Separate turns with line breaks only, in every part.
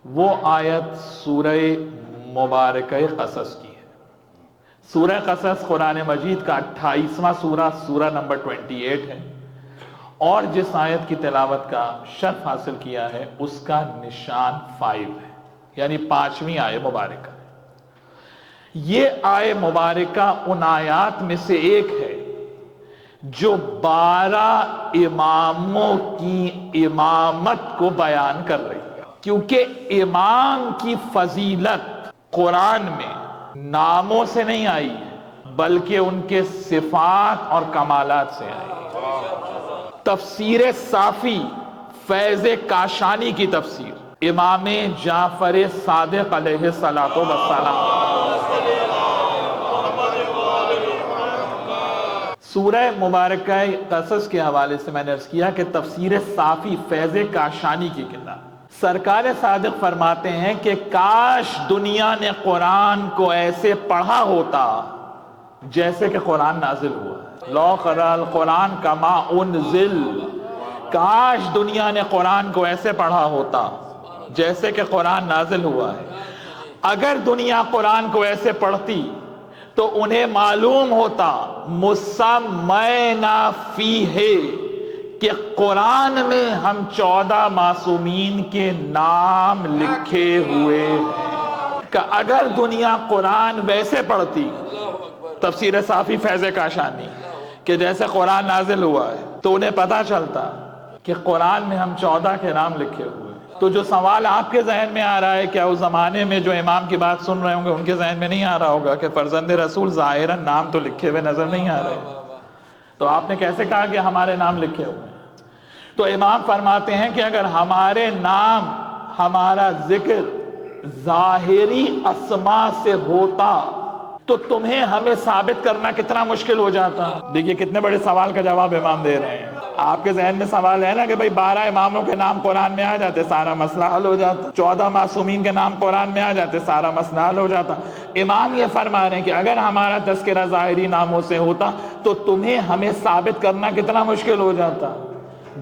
وہ آیت سورہ مبارکہ قصص کی ہے۔ سورہ قصص قرآن مجید کا 28واں سورہ نمبر 28 ہے، اور جس آیت کی تلاوت کا شرف حاصل کیا ہے اس کا نشان 5 ہے، یعنی 5ویں آیت مبارکہ ہے۔ یہ آیت مبارکہ ان آیات میں سے ایک ہے جو 12 اماموں کی امامت کو بیان کر رہی ہے، کیونکہ امام کی فضیلت قرآن میں ناموں سے نہیں آئی ہے بلکہ ان کے صفات اور کمالات سے آئی ہے۔ تفسیر صافی فیض کاشانی کی تفسیر امام جعفر صادق علیہ السلام سورہ مبارکہ قصص کے حوالے سے میں نے عرض کیا کہ تفسیر صافی فیض کاشانی کی کتاب، سرکار صادق فرماتے ہیں کہ کاش دنیا نے قرآن کو ایسے پڑھا ہوتا جیسے کہ قرآن نازل ہوا۔ لو قرأ القرآن کما انزل، کاش دنیا نے قرآن کو ایسے پڑھا ہوتا جیسے کہ قرآن نازل ہوا ہے۔ اگر دنیا قرآن کو ایسے پڑھتی تو انہیں معلوم ہوتا مسمعنا فیہ کہ قرآن میں ہم 14 معصومین کے نام لکھے ہوئے ہیں۔ کہ اگر دنیا قرآن ویسے پڑھتی، تفسیر صافی فیض کاشانی، کہ جیسے قرآن نازل ہوا ہے، تو انہیں پتہ چلتا کہ قرآن میں ہم 14 کے نام لکھے ہوئے ہیں۔ تو جو سوال آپ کے ذہن میں آ رہا ہے، کیا اس زمانے میں جو امام کی بات سن رہے ہوں گے ان کے ذہن میں نہیں آ رہا ہوگا کہ فرزند رسول ظاہراً نام تو لکھے ہوئے نظر نہیں آ رہے، تو آپ نے کیسے کہا کہ ہمارے نام لکھے ہوئے ہیں؟ تو امام فرماتے ہیں کہ اگر ہمارے نام، ہمارا ذکر ظاہری اسما سے ہوتا تو تمہیں ہمیں ثابت کرنا کتنا مشکل ہو جاتا۔ دیکھیے کتنے بڑے سوال کا جواب امام دے رہے ہیں۔ آپ کے ذہن میں سوال ہے نا کہ بھئی 12 اماموں کے نام قرآن میں آ جاتے سارا مسئلہ حل ہو جاتا، 14 معصومین کے نام قرآن میں آ جاتے سارا مسئلہ حل ہو جاتا۔ امام یہ فرما رہے ہیں کہ اگر ہمارا تذکرہ ظاہری ناموں سے ہوتا تو تمہیں ہمیں ثابت کرنا کتنا مشکل ہو جاتا۔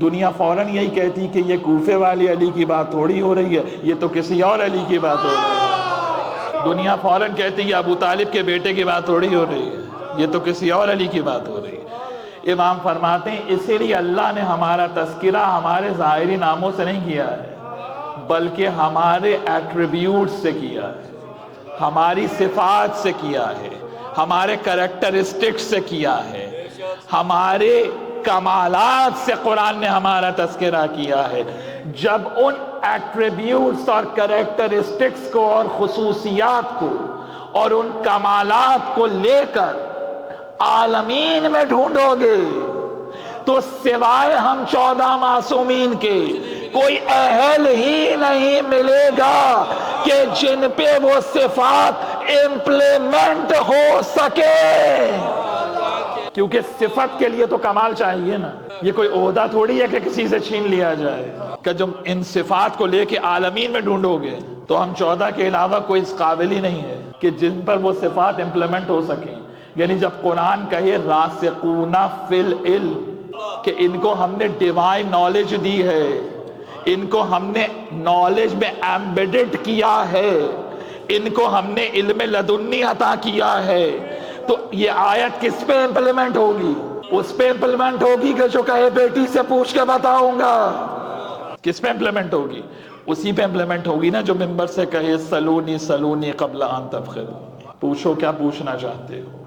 دنیا فوراً یہی کہتی کہ یہ کوفے والی علی کی بات تھوڑی ہو رہی ہے، یہ تو کسی اور علی کی بات ہو رہی ہے۔ دنیا فوراً کہتی ہے ابو طالب کے بیٹے کی بات تھوڑی ہو رہی ہے، یہ تو کسی اور علی کی بات ہو رہی ہے۔ امام فرماتے ہیں اسی لیے اللہ نے ہمارا تذکرہ ہمارے ظاہری ناموں سے نہیں کیا ہے بلکہ ہمارے ایٹریبیوٹ سے کیا ہے، ہماری صفات سے کیا ہے، ہمارے کریکٹرسٹکس سے کیا ہے، ہمارے کمالات سے قرآن نے ہمارا تذکرہ کیا ہے۔ جب ان ایٹریبیوٹس اور کریکٹرسٹکس کو اور خصوصیات کو اور ان کمالات کو لے کر عالمین میں ڈھونڈو گے تو سوائے ہم 14 معصومین کے کوئی اہل ہی نہیں ملے گا کہ جن پہ وہ صفات امپلیمنٹ ہو سکے، کیونکہ صفت کے لیے تو کمال چاہیے نا۔ یہ کوئی عہدہ تھوڑی ہے کہ کسی سے چھین لیا جائے، کہ جب ان صفات کو لے کے عالمین میں ڈھونڈو گے تو ہم 14 کے علاوہ کوئی اس قابل ہی نہیں ہے کہ جن پر وہ صفات امپلیمنٹ ہو سکیں۔ یعنی جب قرآن کہے راسخون فی العلم کہ ان کو ہم نے ڈیوائن نالج دی ہے، ان کو ہم نے نالج میں ایمبیڈڈ کیا ہے، ان کو ہم نے علم لدنی عطا کیا ہے، تو یہ آیت کس پہ امپلیمنٹ ہوگی؟ اس پہ امپلیمنٹ ہوگی کہ جو کہے بیٹی سے پوچھ کے بتاؤں گا۔ کس پہ امپلیمنٹ ہوگی؟ اسی پہ امپلیمنٹ ہوگی نا جو ممبر سے کہے سلونی سلونی قبل ان تبخلوا، پوچھو کیا پوچھنا چاہتے ہو،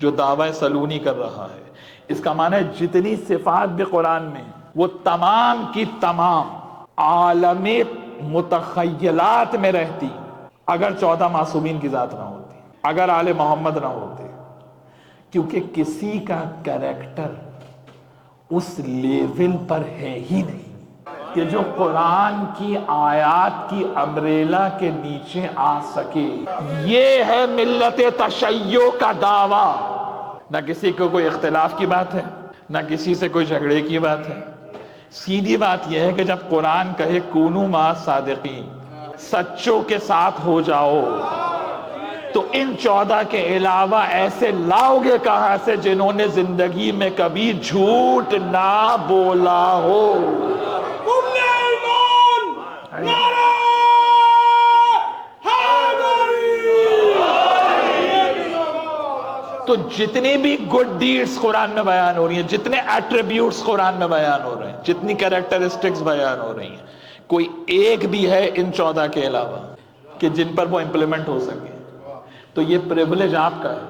جو دعویٰ سلونی کر رہا ہے۔ اس کا معنی ہے جتنی صفات بھی قرآن میں وہ تمام کی تمام عالم متخیلات میں رہتی اگر 14 معصومین کی ذات نہ ہوتی، اگر آل محمد نہ ہوتے، کیونکہ کسی کا کریکٹر اس لیول پر ہے ہی نہیں کہ جو قرآن کی آیات کی امبریلا کے نیچے آ سکے۔ یہ ہے ملت تشیع کا دعویٰ۔ نہ کسی کو کوئی اختلاف کی بات ہے، نہ کسی سے کوئی جھگڑے کی بات ہے۔ سیدھی بات یہ ہے کہ جب قرآن کہے کونوا مع صادقین، سچوں کے ساتھ ہو جاؤ، تو ان 14 کے علاوہ ایسے لاؤ گے کہاں سے جنہوں نے زندگی میں کبھی جھوٹ نہ بولا ہو۔ جتنی بھی گڈ ڈیڈز قرآن میں بیان ہو رہی ہیں، جتنے ایٹریبیوٹس قرآن میں بیان ہو رہے ہیں، جتنی کیریکٹرسٹکس بیان ہو رہی ہیں، کوئی ایک بھی ہے ان 14 کے علاوہ کہ جن پر وہ امپلیمنٹ ہو سکے؟ تو یہ پریولیج آپ کا ہے،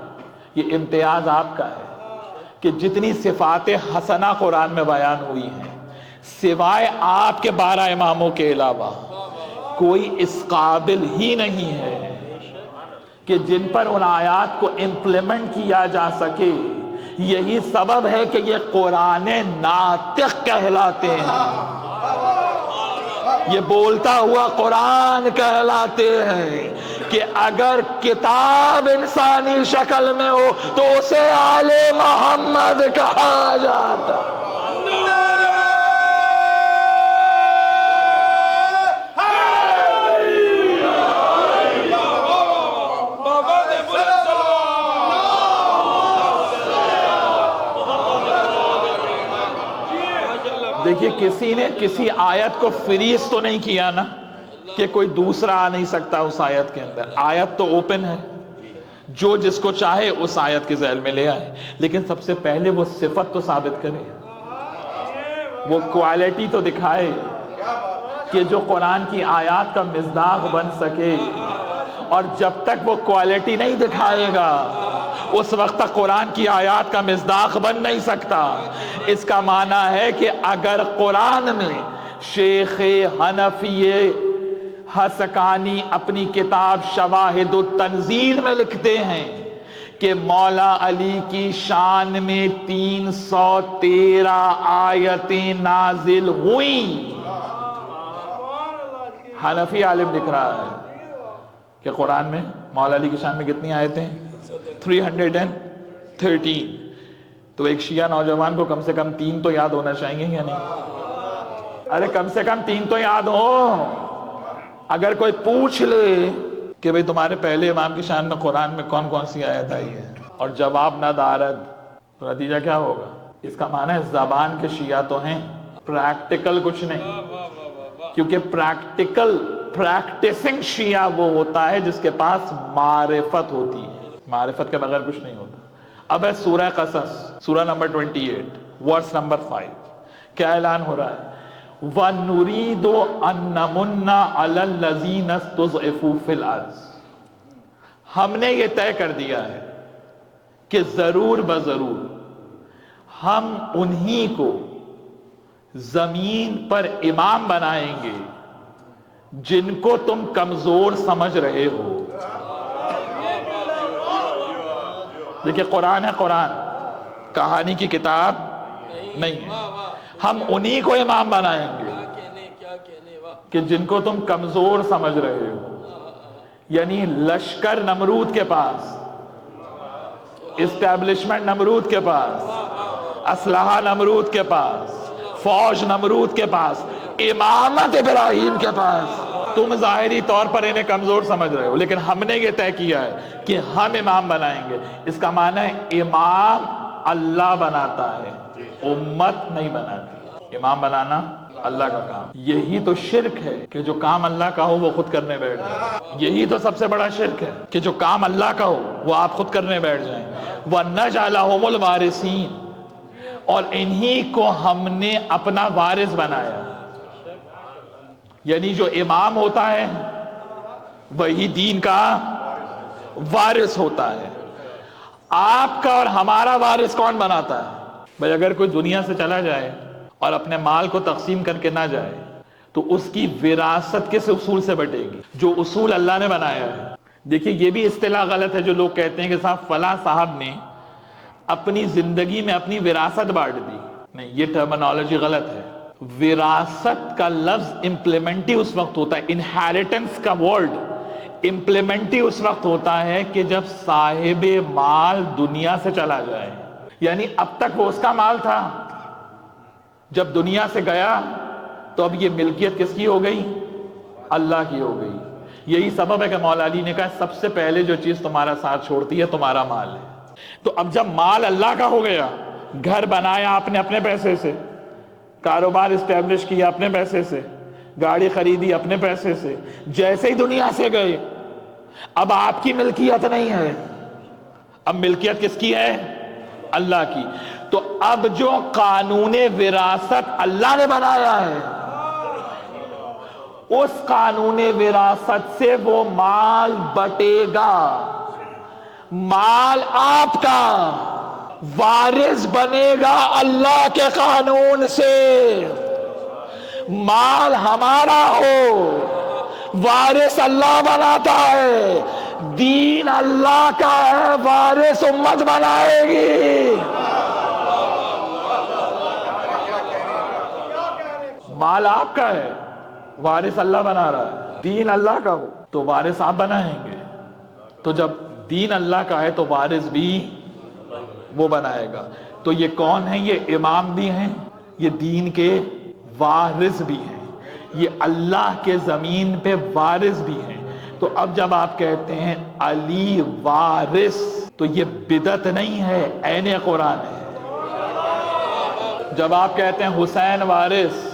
یہ امتیاز آپ کا ہے کہ جتنی صفات حسنہ قرآن میں بیان ہوئی ہیں، سوائے آپ کے 12 اماموں کے علاوہ کوئی اس قابل ہی نہیں ہے کہ جن پر ان آیات کو امپلیمنٹ کیا جا سکے۔ یہی سبب ہے کہ یہ قرآن ناطق کہلاتے ہیں، یہ بولتا ہوا قرآن کہلاتے ہیں کہ اگر کتاب انسانی شکل میں ہو تو اسے آل محمد کہا جاتا۔ دیکھیے کسی نے کسی آیت کو فریز تو نہیں کیا نا کہ کوئی دوسرا آ نہیں سکتا اس آیت کے اندر، آیت تو اوپن ہے، جو جس کو چاہے اس آیت کے ذیل میں لے آئے، لیکن سب سے پہلے وہ صفت تو ثابت کرے، وہ کوالٹی تو دکھائے کہ جو قرآن کی آیات کا مصداق بن سکے۔ اور جب تک وہ کوالٹی نہیں دکھائے گا اس وقت تک قرآن کی آیات کا مصداق بن نہیں سکتا۔ اس کا معنی ہے کہ اگر قرآن میں شیخ حنفی حسکانی اپنی کتاب شواہد التنزیل میں لکھتے ہیں کہ مولا علی کی شان میں 313 آیتیں نازل ہوئیں، حنفی عالم لکھ رہا ہے کہ قرآن میں مولا علی کی شان میں کتنی آیتیں؟ 313۔ تو ایک شیعہ نوجوان کو کم سے کم 3 تو یاد ہونا چاہیے یا نہیں؟ ارے کم سے کم 3 تو یاد ہو۔ اگر کوئی پوچھ لے کہ بھئی تمہارے پہلے امام کی شان میں قرآن میں کون کون سی آیت آئی ہے اور جواب نہ دارد، تو نتیجہ کیا ہوگا؟ اس کا معنی ہے زبان کے شیعہ تو ہیں، پریکٹیکل کچھ نہیں، کیونکہ پریکٹسنگ شیعہ وہ ہوتا ہے جس کے پاس معرفت ہوتی ہے، معرفت کے بغیر کچھ نہیں ہوتا۔ اب ہے سورہ قصص، سورہ نمبر 28 ورس نمبر 5، کیا اعلان ہو رہا ہے؟ وَنُرِيدُ أَن نَّمُنَّ عَلَى الَّذِينَ اسْتُضْعِفُوا فِي الْأَرْضِ، ہم نے یہ طے کر دیا ہے کہ ضرور بضرور ہم انہی کو زمین پر امام بنائیں گے جن کو تم کمزور سمجھ رہے ہو۔ دیکھیں قرآن ہے، قرآن کہانی کی کتاب نہیں ہے۔ ہم انہی کو امام بنائیں گے کہ جن کو تم کمزور سمجھ رہے ہو، یعنی لشکر نمرود کے پاس، اسٹیبلشمنٹ نمرود کے پاس، اسلحہ نمرود کے پاس، فوج نمرود کے پاس، امامت ابراہیم کے پاس، تم ظاہری طور پر انہیں کمزور سمجھ رہے ہو، لیکن ہم نے یہ طے کیا ہے کہ ہم امام بنائیں گے۔ اس کا معنی ہے امام اللہ بناتا ہے، امت نہیں بناتی۔ امام بنانا اللہ کا کام۔ یہی تو شرک ہے کہ جو کام اللہ کا ہو وہ خود کرنے بیٹھ جائیں۔ یہی تو سب سے بڑا شرک ہے کہ جو کام اللہ کا ہو وہ آپ خود کرنے بیٹھ جائیں۔ وَنَجْعَلَهُمُ الْوَارِثِينَ، اور انہی کو ہم نے اپنا وارث بنایا، یعنی جو امام ہوتا ہے وہی دین کا وارث ہوتا ہے۔ آپ کا اور ہمارا وارث کون بناتا ہے؟ بھئی اگر کوئی دنیا سے چلا جائے اور اپنے مال کو تقسیم کر کے نہ جائے تو اس کی وراثت کس اصول سے بٹے گی؟ جو اصول اللہ نے بنایا ہے۔ دیکھیے یہ بھی اصطلاح غلط ہے جو لوگ کہتے ہیں کہ صاحب فلاں صاحب نے اپنی زندگی میں اپنی وراثت بانٹ دی۔ نہیں، یہ ٹرمنالوجی غلط ہے۔ وراثت کا لفظ امپلیمنٹی اس وقت ہوتا ہے، انہیریٹنس کا ورڈ امپلیمنٹی اس وقت ہوتا ہے کہ جب صاحب مال دنیا سے چلا جائے، یعنی اب تک وہ اس کا مال تھا، جب دنیا سے گیا تو اب یہ ملکیت کس کی ہو گئی؟ اللہ کی ہو گئی۔ یہی سبب ہے کہ مولا علی نے کہا سب سے پہلے جو چیز تمہارا ساتھ چھوڑتی ہے تمہارا مال ہے۔ تو اب جب مال اللہ کا ہو گیا، گھر بنایا آپ نے اپنے پیسے سے، کاروبار اسٹیبلش کیا اپنے پیسے سے، گاڑی خریدی اپنے پیسے سے، جیسے ہی دنیا سے گئے اب آپ کی ملکیت نہیں ہے، اب ملکیت کس کی ہے؟ اللہ کی. تو اب جو قانون وراثت اللہ نے بنایا ہے، اس قانون وراثت سے وہ مال بٹے گا. مال آپ کا، وارث بنے گا اللہ کے قانون سے. مال ہمارا ہو، وارث اللہ بناتا ہے. دین اللہ کا ہے، وارث امت بنائے گی. مال آپ کا ہے، وارث اللہ بنا رہا ہے. دین اللہ کا ہو تو وارث آپ بنائیں گے. تو جب دین اللہ کا ہے تو وارث بھی وہ بنائے گا. تو یہ کون ہیں؟ یہ امام بھی ہیں، یہ دین کے وارث بھی ہیں، یہ اللہ کے زمین پہ وارث بھی ہیں. تو اب جب آپ کہتے ہیں علی وارث تو یہ بدعت نہیں ہے، عین قرآن ہے. جب آپ کہتے ہیں حسین وارث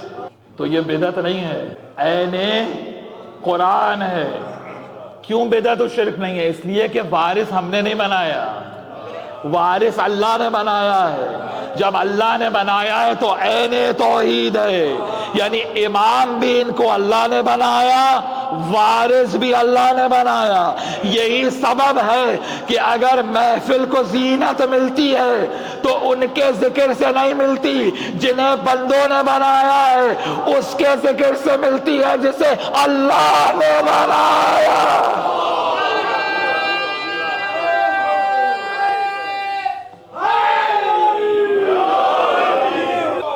تو یہ بدعت نہیں ہے، عین قرآن ہے. کیوں بدعت و شرک نہیں ہے؟ اس لیے کہ وارث ہم نے نہیں بنایا، وارث اللہ نے بنایا ہے. جب اللہ نے بنایا ہے تو عین توحید ہے، یعنی امام بھی ان کو اللہ نے بنایا، وارث بھی اللہ نے بنایا. یہی سبب ہے کہ اگر محفل کو زینت ملتی ہے تو ان کے ذکر سے نہیں ملتی جنہیں بندوں نے بنایا ہے، اس کے ذکر سے ملتی ہے جسے اللہ نے بنایا.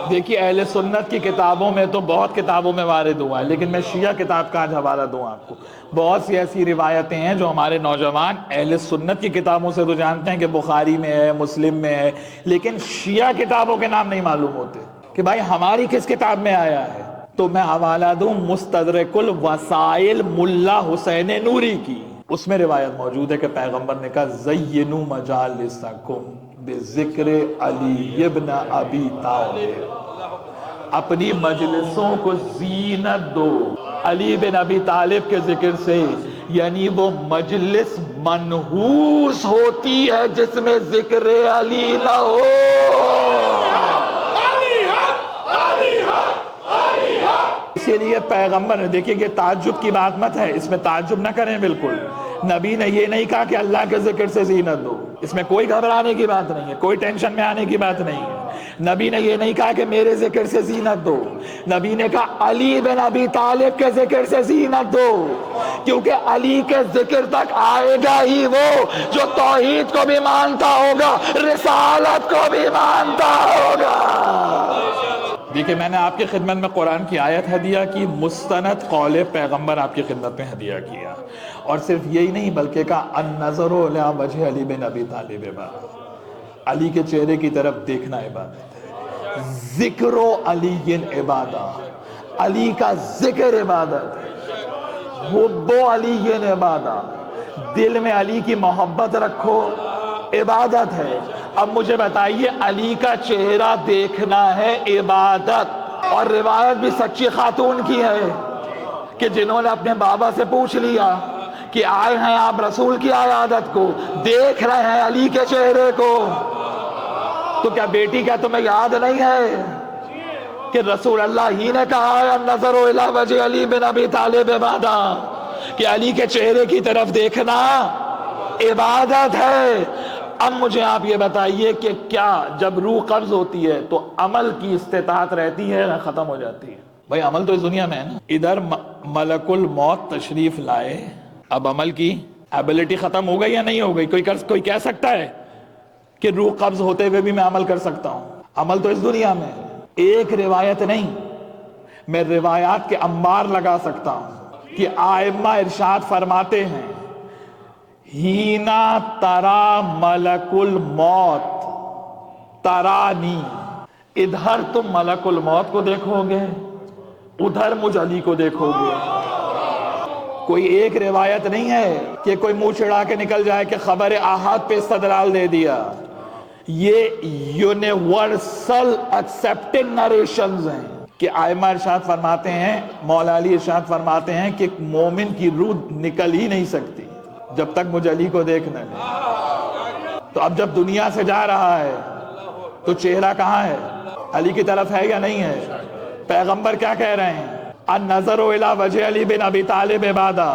دیکھیے اہل سنت کی کتابوں میں تو بہت کتابوں میں وارد ہوا ہے، لیکن میں شیعہ کتاب کا آج حوالہ دوں آپ کو. بہت سی ایسی روایتیں ہیں جو ہمارے نوجوان اہل سنت کی کتابوں سے تو جانتے ہیں کہ بخاری میں ہے، مسلم میں ہے، لیکن شیعہ کتابوں کے نام نہیں معلوم ہوتے کہ بھائی ہماری کس کتاب میں آیا ہے. تو میں حوالہ دوں مستدرک الوسائل ملا حسین نوری کی. اس میں روایت موجود ہے کہ پیغمبر نے کہا زینوا مجالسکم بذکر علی ابن ابی طالب، اپنی مجلسوں کو زینت دو علی بن ابی طالب کے ذکر سے. یعنی وہ مجلس منحوس ہوتی ہے جس میں ذکر علی نہ ہو. اسی لیے پیغمبر نے، دیکھیے کہ تعجب کی بات مت ہے، اس میں تعجب نہ کریں. بالکل نبی نے یہ نہیں کہا کہ اللہ کے ذکر سے زینت دو، اس میں کوئی گھبرانے کی بات نہیں ہے، کوئی ٹینشن میں آنے کی بات نہیں ہے. نبی نے یہ نہیں کہا کہ میرے ذکر سے زینت دو، نبی نے کہا علی بن ابی طالب کے ذکر سے زینت دو، کیونکہ علی کے ذکر تک آئے گا ہی وہ جو توحید کو بھی مانتا ہوگا، رسالت کو بھی مانتا ہوگا. دیکھیں میں نے آپ کی خدمت میں قرآن کی آیت ہدیہ کی، مستند قول پیغمبر آپ کی خدمت میں ہدیہ کیا، اور صرف یہی نہیں بلکہ کہا النظر الی وجہ علی بن ابی طالب عبادت، علی کے چہرے کی طرف دیکھنا عبادت ہے. ذکر علی عبادت، علی کا ذکر عبادت ہے. حب علی عبادت، دل میں علی کی محبت رکھو، عبادت ہے. اب مجھے بتائیے علی کا چہرہ دیکھنا ہے عبادت. اور روایت بھی سچی خاتون کی ہے کہ جنہوں نے اپنے بابا سے پوچھ لیا کہ آئے ہیں آپ رسول کی عیادت کو، دیکھ رہے ہیں علی کے چہرے کو، تو کیا بیٹی کیا تمہیں یاد نہیں ہے کہ رسول اللہ ہی نے کہا ہے النظر الی وجہ علی بن ابی طالب عبادت، کہ علی کے چہرے کی طرف دیکھنا عبادت ہے. اب مجھے آپ یہ بتائیے کہ کیا جب روح قبض ہوتی ہے تو عمل کی استطاعت رہتی ہے یا ختم ہو جاتی ہے؟ بھائی عمل تو اس دنیا میں ہے نا. ادھر ملک الموت تشریف لائے، اب عمل کی ایبلٹی ختم ہو گئی یا نہیں ہو گئی؟ کوئی کہہ سکتا ہے کہ روح قبض ہوتے ہوئے بھی میں عمل کر سکتا ہوں؟ عمل تو اس دنیا میں ہے. ایک روایت نہیں، میں روایات کے انبار لگا سکتا ہوں کہ آئمہ ارشاد فرماتے ہیں ہینا ترا ملک الموت ترانی، ادھر تم ملک الموت کو دیکھو گے، ادھر مجھ علی کو دیکھو گے. کوئی ایک روایت نہیں ہے کہ کوئی منہ چڑھا کے نکل جائے کہ خبر احاد پہ استدلال دے دیا. یہ یونیورسل ایکسیپٹنگ نریشنز ہیں کہ آئمہ ارشاد فرماتے ہیں، مولا علی ارشاد فرماتے ہیں کہ مومن کی روح نکل ہی نہیں سکتی جب تک مجھ علی کو دیکھنا ہے. تو اب جب دنیا سے جا رہا ہے تو چہرہ کہاں ہے؟ علی کی طرف ہے یا نہیں ہے؟ پیغمبر کیا کہہ رہے ہیں؟ النظر الی وجہ علی بن ابی طالب عبادہ،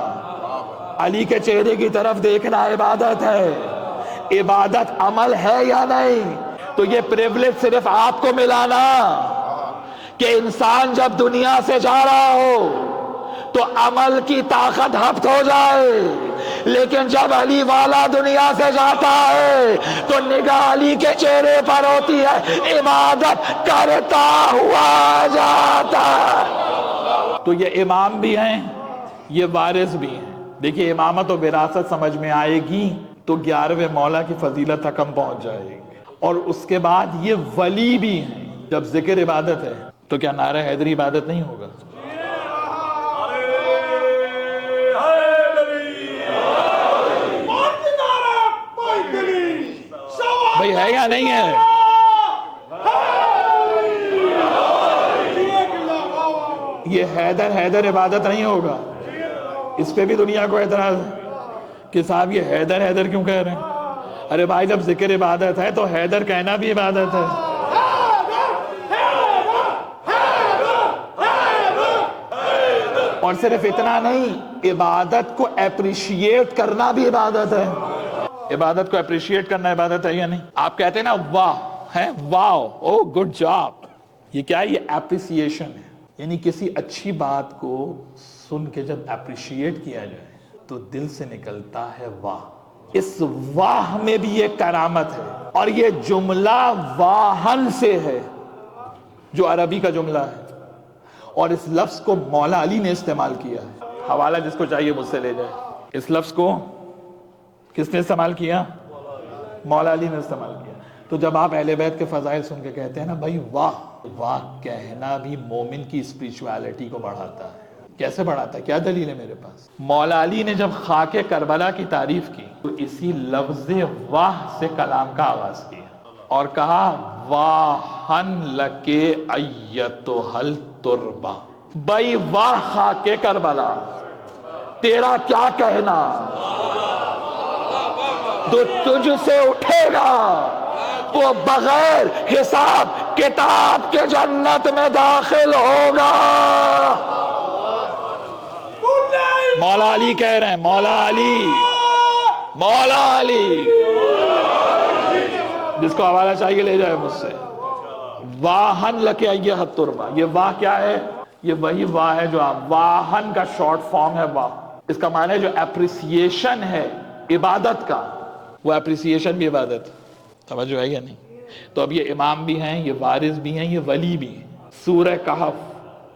علی کے چہرے کی طرف دیکھنا عبادت ہے۔ عبادت عمل ہے یا نہیں؟ تو یہ پریولیج صرف آپ کو ملانا کہ انسان جب دنیا سے جا رہا ہو تو عمل کی طاقت ہفت ہو جائے، لیکن جب علی والا دنیا سے جاتا ہے تو نگاہ علی کے چہرے پر ہوتی ہے، عبادت کرتا ہوا جاتا ہے۔ تو یہ امام بھی ہیں، یہ وارث بھی ہیں۔ دیکھیے امامت و وراثت سمجھ میں آئے گی تو 11ویں مولا کی فضیلت تک ہم پہنچ جائے گی۔ اور اس کے بعد یہ ولی بھی ہیں۔ جب ذکر عبادت ہے تو کیا نعرہ حیدری عبادت نہیں ہوگا؟ بھئی ہے یا نہیں ہے؟ یہ حیدر عبادت نہیں ہوگا؟ اس پہ بھی دنیا کو اعتراض ہے کہ صاحب یہ حیدر کیوں کہہ رہے ہیں؟ ارے بھائی جب ذکر عبادت ہے تو حیدر کہنا بھی عبادت ہے۔ اور صرف اتنا نہیں، عبادت کو اپریشیٹ کرنا بھی عبادت ہے۔ عبادت کو اپریشیٹ کرنا عبادت ہے یا نہیں؟ آپ کہتے ہیں نا واہ ہے، واو، او گڈ جاب، یہ کیا ہے؟ یہ اپریسیشن ہے، یعنی کسی اچھی بات کو سن کے جب اپریشیٹ کیا جائے تو دل سے نکلتا ہے واہ۔ اس واہ میں بھی یہ کرامت ہے، اور یہ جملہ واہن سے ہے جو عربی کا جملہ ہے، اور اس لفظ کو مولا علی نے استعمال کیا ہے۔ حوالہ جس کو چاہیے مجھ سے لے جائے۔ اس لفظ کو کس نے استعمال کیا؟ مولا علی نے استعمال کیا۔ تو جب آپ اہل بیت کے فضائل سن کے کہتے ہیں نا بھائی واہ، واہ کہنا بھی مومن کی اسپریچویلٹی کو بڑھاتا ہے۔ کیسے بڑھاتا ہے؟ کیا دلیل ہے میرے پاس؟ مولا علی نے جب خاک کربلا کی تعریف کی تو اسی لفظ واہ سے کلام کا آغاز کیا اور کہا واہن لکے ایتہل تربہ، بھائی واہ خاک کربلا، تیرا کیا کہنا، تو تجھ سے اٹھے گا وہ بغیر حساب کتاب کے جنت میں داخل ہوگا۔ مولا علی کہہ رہے ہیں، مولا علی، مولا علی، جس کو حوالہ چاہیے لے جائے مجھ سے۔ واہن لکے ایہا التربہ، یہ واہ کیا ہے؟ یہ وہی واہ ہے جو آپ، واہن کا شارٹ فارم ہے واہ۔ اس کا معنی ہے جو اپریسیشن ہے عبادت کا، وہ اپریسیشن بھی عبادت۔ سمجھ آئی یا نہیں؟ تو اب یہ امام بھی ہیں، یہ وارث بھی ہیں، یہ ولی بھی ہیں۔ سورہ کہف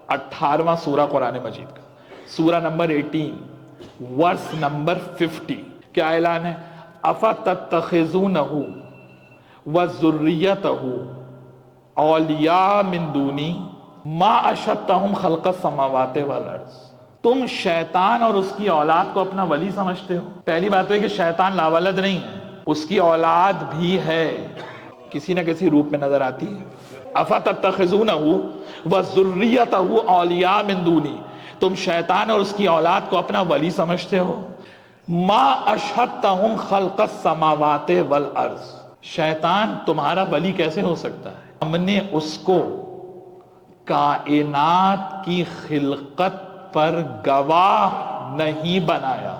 18واں سورہ قرآن مجید کا، سورہ نمبر 18 ورس نمبر 50، کیا اعلان ہے؟ افتتخذونہ وذریتہ اولیاء من دونی ما اشہدتہم خلق السماوات والارض، تم شیطان اور اس کی اولاد کو اپنا ولی سمجھتے ہو؟ پہلی بات تو ہے کہ شیطان لاولد نہیں ہے، اس کی اولاد بھی ہے، کسی نہ کسی روپ میں نظر آتی ہے۔ افتتخذونہ وذریتہ اولیاء من دونی، تم شیطان اور اس کی اولاد کو اپنا ولی سمجھتے ہو؟ ما اشہدتہم خلق السماوات والارض، شیطان تمہارا ولی کیسے ہو سکتا ہے؟ ہم نے اس کو کائنات کی خلقت پر گواہ نہیں بنایا۔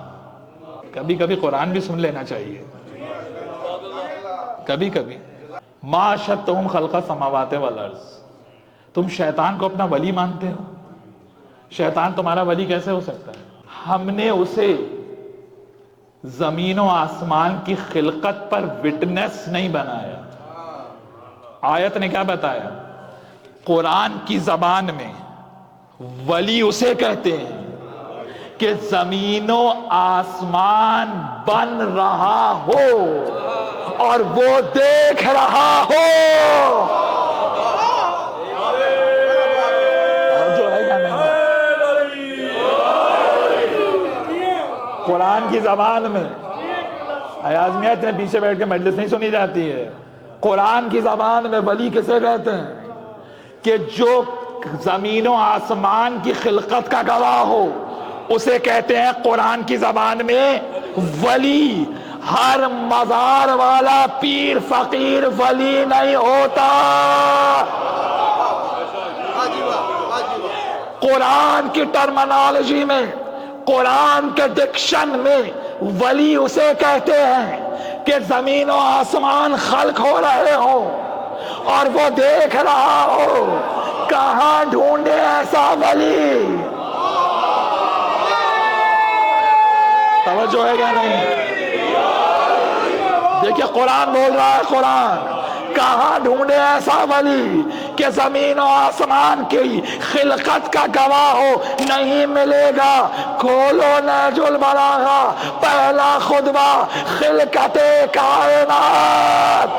کبھی کبھی قرآن بھی سن لینا چاہیے، کبھی کبھی۔ ما اشہدتہم خلق السماوات والارض، تم شیطان کو اپنا ولی مانتے ہو؟ شیطان تمہارا ولی کیسے ہو سکتا ہے؟ ہم نے اسے زمین و آسمان کی خلقت پر وٹنس نہیں بنایا۔ آیت نے کیا بتایا؟ قرآن کی زبان میں ولی اسے کہتے ہیں کہ زمین و آسمان بن رہا ہو اور وہ دیکھ رہا ہو۔ جو ہے یا نہیں؟ قرآن کی زبان میں، اعظمیت نے پیچھے بیٹھ کے مجلس نہیں سنی جاتی ہے۔ قرآن کی زبان میں ولی کسے کہتے ہیں؟ کہ جو زمین و آسمان کی خلقت کا گواہ ہو، اسے کہتے ہیں قرآن کی زبان میں ولی۔ ہر مزار والا پیر فقیر ولی نہیں ہوتا. قرآن کی ٹرمنالوجی میں، قرآن کے ڈکشن میں ولی اسے کہتے ہیں کہ زمین و آسمان خلق ہو رہے ہوں اور وہ دیکھ رہا ہو، کہاں ڈھونڈے ایسا ولی. توجہ ہے کیا نہیں؟ دیکھیے قرآن بول رہا ہے، قرآن کہاں ڈھونڈے ایسا ولی کہ زمین و آسمان کی خلقت کا گواہ ہو. نہیں ملے گا. کھولو نہج البلاغہ، پہلا خطبہ خلقت کائنات.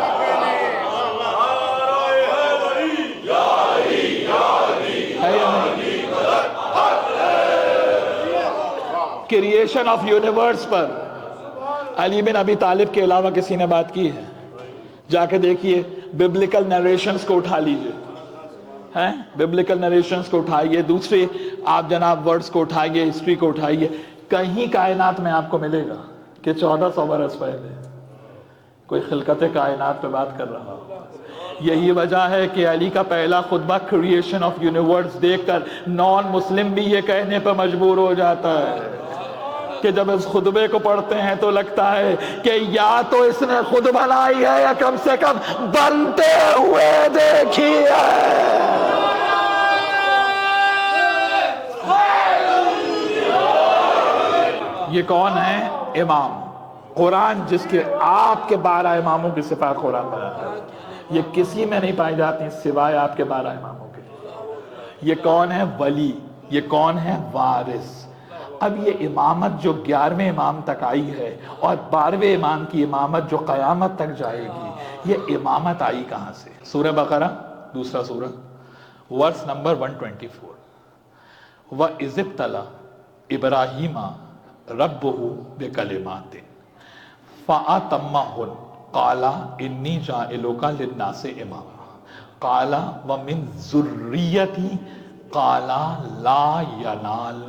کریشن آف یونیورس پر علی بن ابی طالب کے علاوہ کسی نے بات کی ہے؟ جا کے دیکھیے، ببلیکل نیریشنز کو اٹھا لیجئے، ببلیکل نیریشنز کو اٹھائیے، دوسرے آپ جناب ورڈز کو اٹھائیے، ہسٹری کو اٹھائیے، کہیں کائنات میں آپ کو ملے گا کہ 1400 برس پہلے کوئی خلقت کائنات پہ بات کر رہا ہو. یہی وجہ ہے کہ علی کا پہلا خطبہ کریشن آف یونیورس دیکھ کر نان مسلم بھی یہ کہنے پہ مجبور ہو جاتا ہے کہ جب اس خطبے کو پڑھتے ہیں تو لگتا ہے کہ یا تو اس نے خود بنائی ہے یا کم سے کم بنتے ہوئے دیکھی ہے. یہ کون ہے؟ امام. قرآن جس کے آپ کے 12 اماموں کی صفات قرآن بناتا ہے، یہ کسی میں نہیں پائی جاتی سوائے آپ کے 12 اماموں کے. یہ کون ہے؟ ولی. یہ کون ہے؟ وارث. اب یہ امامت جو 11ویں امام تک آئی ہے اور 12ویں امام کی امامت جو قیامت تک جائے گی، یہ امامت آئی کہاں سے؟ سورہ بقرہ دوسرا سورہ ورس نمبر 124. وَإِذِ ابْتَلَىٰ إِبْرَاهِيمَ رَبُّهُ بِكَلِمَاتٍ فَأَتَمَّهُنَّ قَالَ إِنِّي جَاعِلُكَ لِلنَّاسِ إِمَامًا قَالَ وَمِن ذُرِّيَّتِي قَالَ لَا يَنَالُ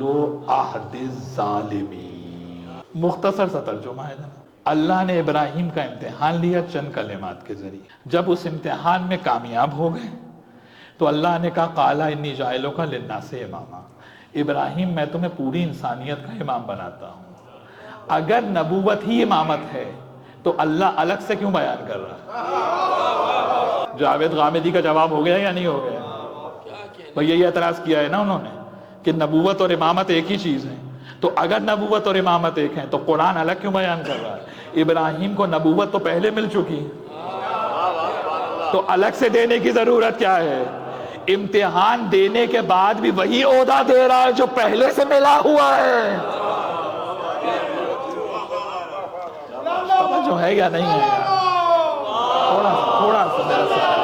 عَهْدِ الظَّالِمِينَ. مختصر سا ترجمہ ہے جناب. اللہ نے ابراہیم کا امتحان لیا چند کلمات کے ذریعے. جب اس امتحان میں کامیاب ہو گئے تو اللہ نے کہا قَالَ إِنِّي جَاعِلُكَ لِلنَّاسِ إِمَامًا. ابراہیم میں تمہیں پوری انسانیت کا امام بناتا ہوں. اگر نبوت ہی امامت ہے تو اللہ الگ سے کیوں بیان کر رہا ہے؟ جاوید غامدی کا جواب ہو گیا یا نہیں ہو گیا؟ بھئی یہی اعتراض کیا ہے نا انہوں نے کہ نبوت اور امامت ایک ہی چیز ہے. تو اگر نبوت اور امامت ایک ہیں تو قرآن الگ کیوں بیان کر رہا ہے؟ ابراہیم کو نبوت تو پہلے مل چکی، تو الگ سے دینے کی ضرورت کیا ہے؟ امتحان دینے کے بعد بھی وہی عہدہ دے رہا ہے جو پہلے سے ملا ہوا ہے. جو ہے یا نہیں ہے؟ تھوڑا سا میرا ساتھ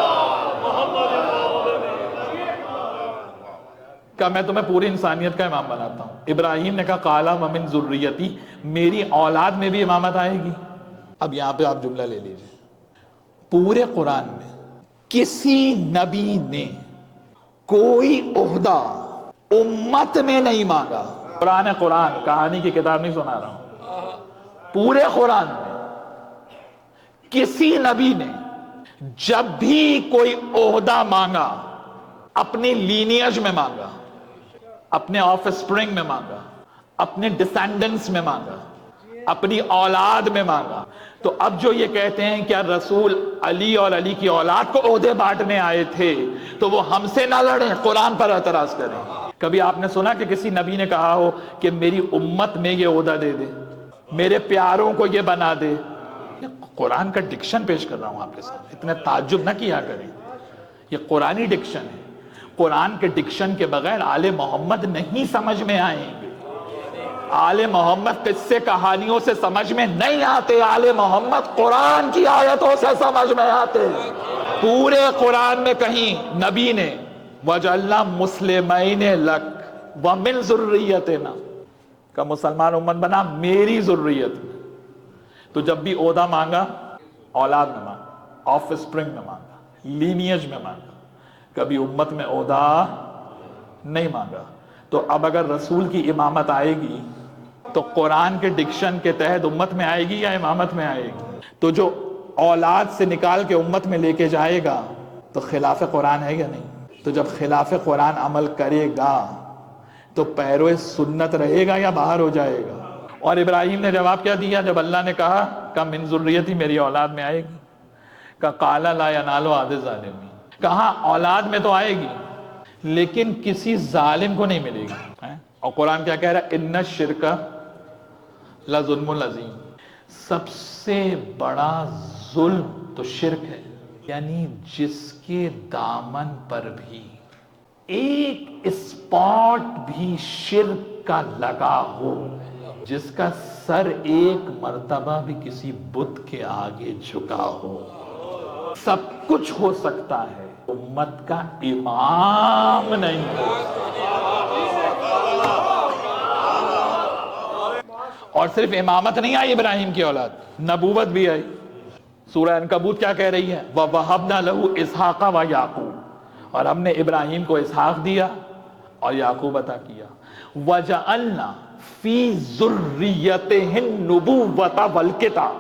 کہ میں تمہیں پوری انسانیت کا امام بناتا ہوں. ابراہیم نے کہا قَالَ وَمِن ذُرِّيَّتِي، میری اولاد میں بھی امامت آئے گی. اب یہاں پہ آپ جملہ لے لیجئے. پورے قرآن میں کسی نبی نے کوئی عہدہ امت میں نہیں مانگا. قرآن کہانی کی کتاب نہیں سنا رہا ہوں. پورے قرآن میں کسی نبی نے جب بھی کوئی عہدہ مانگا اپنی لینیج میں مانگا، اپنے آف اسپرنگ میں مانگا، اپنے ڈسینڈنٹس میں مانگا، اپنی اولاد میں مانگا. تو اب جو یہ کہتے ہیں کیا رسول علی اور علی کی اولاد کو عہدے بانٹنے آئے تھے تو وہ ہم سے نہ لڑیں، قرآن پر اعتراض کریں. کبھی آپ نے سنا کہ کسی نبی نے کہا ہو کہ میری امت میں یہ عہدہ دے دے، میرے پیاروں کو یہ بنا دے؟ قرآن کا ڈکشن پیش کر رہا ہوں آپ کے سامنے، اتنے تعجب نہ کیا کریں. یہ قرآنی ڈکشن ہے. قرآن کے ڈکشن کے بغیر آل محمد نہیں سمجھ میں آئیں گے. آل محمد قصے کہانیوں سے سمجھ میں نہیں آتے، آل محمد قرآن کی آیتوں سے سمجھ میں آتے. پورے قرآن میں کہیں نبی نے وَجَعَلْنَا مُسْلِمَيْنِ لَكَ وَمِنْ ذُرِّيَّتِنَا کا مسلمان امت بنا میری ذریت میں. تو جب بھی عہدہ مانگا اولاد میں مانگا، آف اسپرنگ میں مانگا، لینیج میں مانگا، کبھی امت میں عہدہ نہیں مانگا. تو اب اگر رسول کی امامت آئے گی تو قرآن کے ڈکشن کے تحت امت میں آئے گی یا امامت میں آئے گی؟ تو جو اولاد سے نکال کے امت میں لے کے جائے گا تو خلاف قرآن ہے یا نہیں؟ تو جب خلاف قرآن عمل کرے گا تو پیرو سنت رہے گا یا باہر ہو جائے گا؟ اور ابراہیم نے جواب کیا دیا جب اللہ نے کہا کہ من ذریتی میری اولاد میں آئے گی؟ کہ قال لا ینال عہد الظالمین، کہا اولاد میں تو آئے گی لیکن کسی ظالم کو نہیں ملے گی۔ اور قرآن کیا کہہ رہا ہے؟ ان الشرک لظلم عظیم، سب سے بڑا ظلم تو شرک ہے، یعنی جس کے دامن پر بھی ایک اسپاٹ بھی شرک کا لگا ہو، جس کا سر ایک مرتبہ بھی کسی بت کے آگے جھکا ہو، سب کچھ ہو سکتا ہے، امت کا امام نہیں ہو سکتا۔ اور صرف امامت نہیں آئی ابراہیم کی اولاد، نبوت بھی آئی۔ سورہ عنکبوت کیا کہہ رہی ہے؟ وَوَهَبْنَا لَهُ إِسْحَاقَ وَيَعْقُوبَ، اور ہم نے ابراہیم کو اسحاق دیا اور یعقوب عطا کیا۔ وَجَعَلْنَا فِي ذُرِّيَّتِهِ النُّبُوَّةَ وَالْكِتَابَ،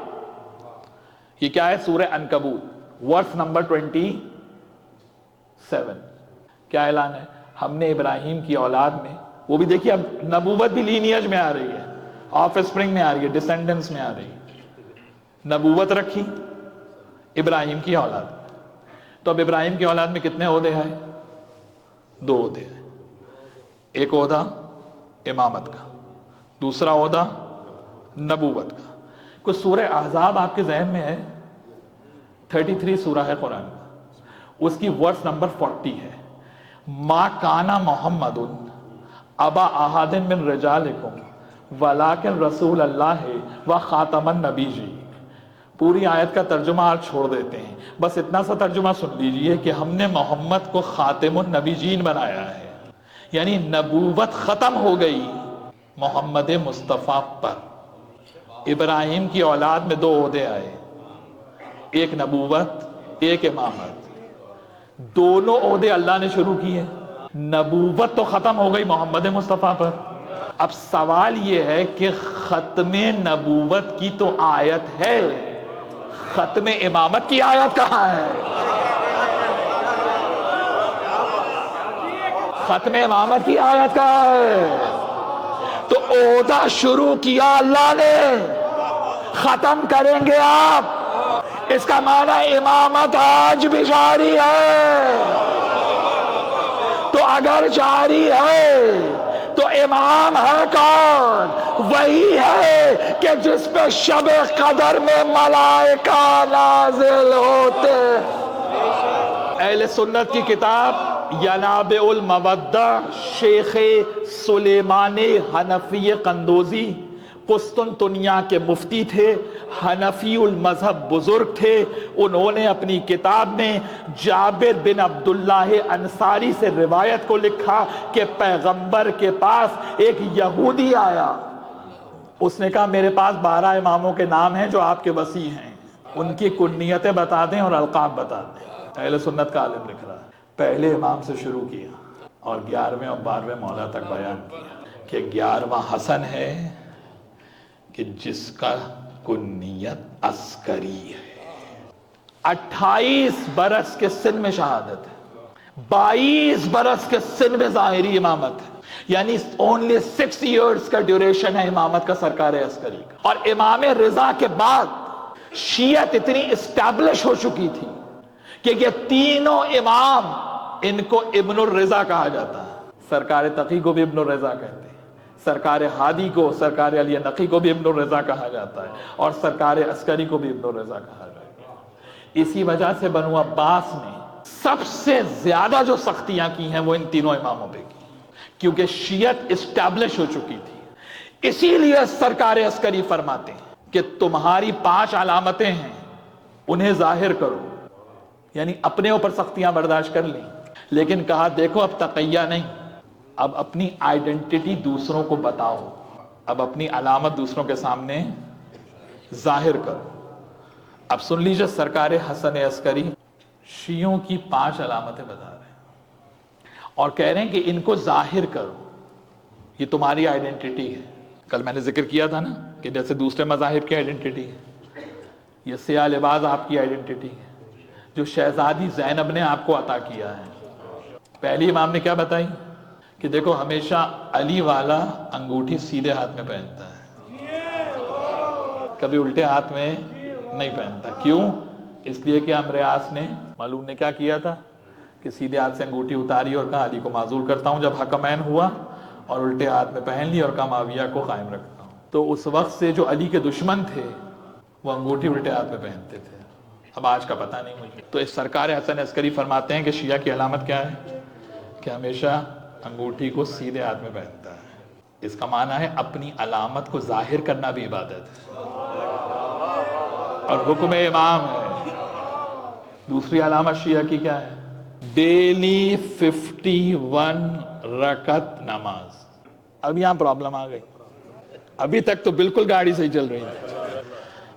یہ کیا ہے؟ سورہ عنکبوت ورس نمبر 27۔ کیا اعلان ہے؟ ہم نے ابراہیم کی اولاد میں، وہ بھی دیکھیے اب نبوت بھی لینیج میں آ رہی ہے، آف اسپرنگ میں آ رہی ہے، ڈسینڈنس میں آ رہی ہے، نبوت رکھی ابراہیم کی اولاد۔ تو اب ابراہیم کی اولاد میں کتنے عہدے ہیں؟ 2 عہدے ہیں، ایک عہدہ امامت کا، دوسرا عہدہ نبوت کا۔ کچھ سورہ احزاب آپ کے ذہن میں ہے؟ 33 سورہ ہے قرآن کا، اس کی ورس نمبر 40 ہے، ما کان محمد ابا احد من رجالکم ولیکن رسول اللہ و خاتم النبیین۔ پوری آیت کا ترجمہ آج چھوڑ دیتے ہیں، بس اتنا سا ترجمہ سن لیجئے کہ ہم نے محمد کو خاتم النبیین بنایا ہے، یعنی نبوت ختم ہو گئی محمد مصطفیٰ پر۔ ابراہیم کی اولاد میں 2 عہدے آئے، ایک نبوت ایک امامت، دونوں عہدے اللہ نے شروع کیے۔ نبوت تو ختم ہو گئی محمد مصطفیٰ پر، اب سوال یہ ہے کہ ختم نبوت کی تو آیت ہے، ختم امامت کی آیت کہاں ہے؟ ختم امامت کی آیت کہاں ہے؟ تو عہدہ شروع کیا اللہ نے، ختم کریں گے آپ، اس کا معنی امامت آج بھی جاری ہے۔ تو اگر جاری ہے تو امام ہے کون؟ وہی ہے کہ جس پہ شب قدر میں ملائکہ نازل ہوتے۔ اہل سنت کی کتاب ینابع المودہ، شیخ سلیمان حنفی قندوزی، قسطنطنیہ کے مفتی تھے، حنفی المذہب بزرگ تھے، انہوں نے اپنی کتاب میں جابر بن عبداللہ انصاری سے روایت کو لکھا کہ پیغمبر کے پاس ایک یہودی آیا، اس نے کہا میرے پاس 12 اماموں کے نام ہیں جو آپ کے وصی ہیں، ان کی کنیتیں بتا دیں اور القاب بتا دیں۔ اہل سنت کا عالم لکھ رہا ہے، پہلے امام سے شروع کیا اور 11ویں اور 12ویں مولا تک بیان کیا کہ 11واں حسن ہے کہ جس کا کنیت عسکری ہے، 28 برس کے سن میں شہادت ہے، 22 برس کے سن میں ظاہری امامت ہے، یعنی only 6 years کا ڈیوریشن ہے امامت کا سرکار عسکری کا۔ اور امام رضا کے بعد شیعت اتنی اسٹیبلش ہو چکی تھی کہ یہ تینوں امام، ان کو ابن الرضا کہا جاتا ہے، سرکار تقی کو بھی ابن الرضا کہتے ہیں، سرکار ہادی کو، سرکار علی نقی کو بھی ابن الرضا کہا جاتا ہے، اور سرکار عسکری کو بھی ابن الرضا کہا جاتا ہے۔ اسی وجہ سے بنو عباس نے سب سے زیادہ جو سختیاں کی ہیں وہ ان تینوں اماموں پہ کی، کیونکہ شیعت اسٹیبلش ہو چکی تھی۔ اسی لیے سرکار عسکری فرماتے ہیں کہ تمہاری 5 علامتیں ہیں، انہیں ظاہر کرو، یعنی اپنے اوپر سختیاں برداشت کر لیں، لیکن کہا دیکھو اب تقیہ نہیں، اب اپنی آئیڈنٹیٹی دوسروں کو بتاؤ، اب اپنی علامت دوسروں کے سامنے ظاہر کرو۔ اب سن لیجئے سرکار حسن عسکری شیعوں کی 5 علامتیں بتا رہے ہیں اور کہہ رہے ہیں کہ ان کو ظاہر کرو، یہ تمہاری آئیڈنٹیٹی ہے۔ کل میں نے ذکر کیا تھا نا کہ جیسے دوسرے مذاہب کی آئیڈینٹی ہے، یہ سیاہ لباس آپ کی آئیڈینٹی ہے جو شہزادی زینب نے آپ کو عطا کیا ہے۔ پہلی امام نے کیا بتائی کہ دیکھو ہمیشہ علی والا انگوٹھی سیدھے ہاتھ میں پہنتا ہے، کبھی الٹے ہاتھ میں نہیں پہنتا۔ کیوں؟ اس لیے کہ عمرو عاص نے، معلوم نے کیا کیا تھا کہ سیدھے ہاتھ سے انگوٹھی اتاری اور کہا علی کو معذور کرتا ہوں جب حکمین ہوا، اور الٹے ہاتھ میں پہن لی اور کہا معاویہ کو قائم رکھتا ہوں۔ تو اس وقت سے جو علی کے دشمن تھے وہ انگوٹھی الٹے ہاتھ میں پہنتے تھے، اب آج کا پتہ نہیں مجھے۔ تو اس سرکار حسن عسکری فرماتے ہیں کہ شیعہ کی علامت کیا ہے کہ ہمیشہ انگوٹھی کو سیدھے ہاتھ میں پہنتا ہے۔ اس کا معنی ہے اپنی علامت کو ظاہر کرنا بھی عبادت ہے اور حکم امام ہے۔ دوسری علامت شیعہ کی کیا ہے؟ ڈیلی 51 رکعت نماز۔ اب یہاں پرابلم آ گئی، ابھی تک تو بالکل گاڑی صحیح چل رہی ہے،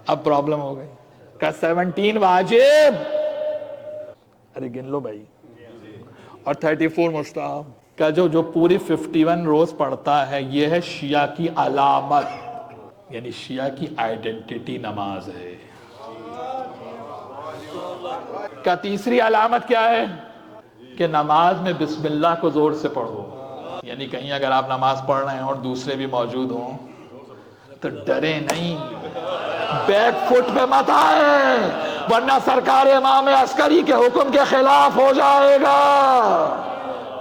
اب پرابلم ہو گئی۔ کا 17 واجب، ارے گن لو بھائی، اور 34 مستحب کا جو پوری 51 روز پڑھتا ہے، یہ ہے شیعہ کی علامت، یعنی شیعہ کی آئیڈینٹی نماز ہے۔ کا تیسری علامت کیا ہے کہ نماز میں بسم اللہ کو زور سے پڑھو، یعنی کہیں اگر آپ نماز پڑھ رہے ہیں اور دوسرے بھی موجود ہوں تو ڈرے نہیں، بیک فٹ پہ مت آئے، ورنہ سرکار امام عسکری کے حکم کے خلاف ہو جائے گا۔